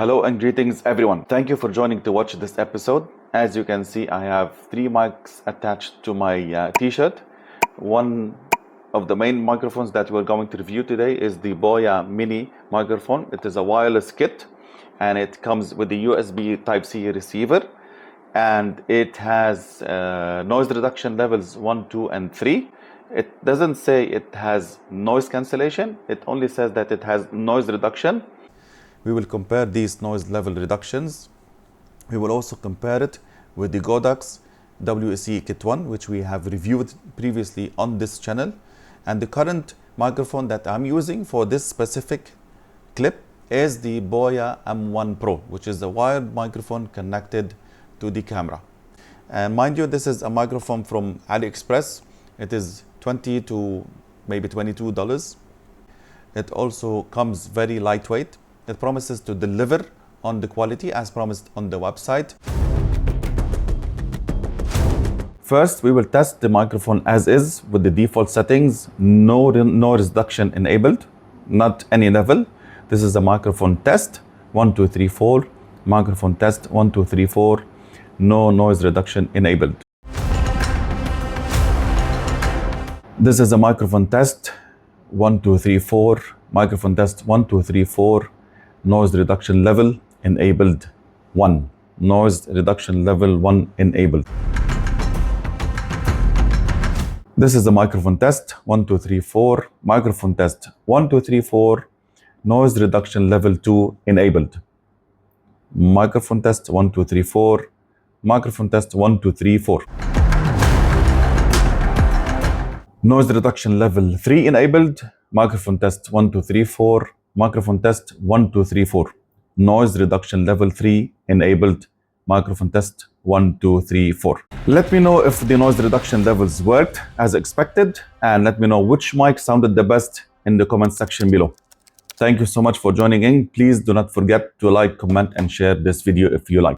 Hello and greetings everyone. Thank you for joining to watch this episode. As you can see, I have 3 mics attached to my t-shirt. One of the main microphones that we're going to review today is the Boya Mini microphone. It is a wireless kit and it comes with the USB Type-C receiver, and it has noise reduction levels 1, 2 and 3. It doesn't say it has noise cancellation, it only says that it has noise reduction. We will compare these noise level reductions. We will also compare it with the Godox WEC Kit 1, which we have reviewed previously on this channel. And the current microphone that I'm using for this specific clip is the Boya M1 Pro, which is a wired microphone connected to the camera. And mind you, this is a microphone from AliExpress. It is $20 to maybe $22. It also comes very lightweight. It promises to deliver on the quality as promised on the website. First, we will test the microphone as is with the default settings, no reduction enabled, not any level. This is a microphone test, 1, 2, 3, 4. Microphone test, 1, 2, 3, 4. No noise reduction enabled. This is a microphone test, 1, 2, 3, 4. Microphone test, 1, 2, 3, 4. Noise reduction level enabled 1. Noise reduction level 1 enabled. This is the microphone test, 1, 2, 3, 4. Microphone test, 1, 2, 3, 4. Noise reduction level 2 enabled. Microphone test, 1, 2, 3, 4. Microphone test, 1, 2, 3, 4. Noise reduction level 3 enabled. Microphone test, 1, 2, 3, 4. Microphone test, 1, 2, 3, 4. Noise reduction level 3 enabled. Microphone test, 1, 2, 3, 4. Let me know if the noise reduction levels worked as expected, and let me know which mic sounded the best in the comment section below. Thank you so much for joining in. Please do not forget to like, comment and share this video if you like.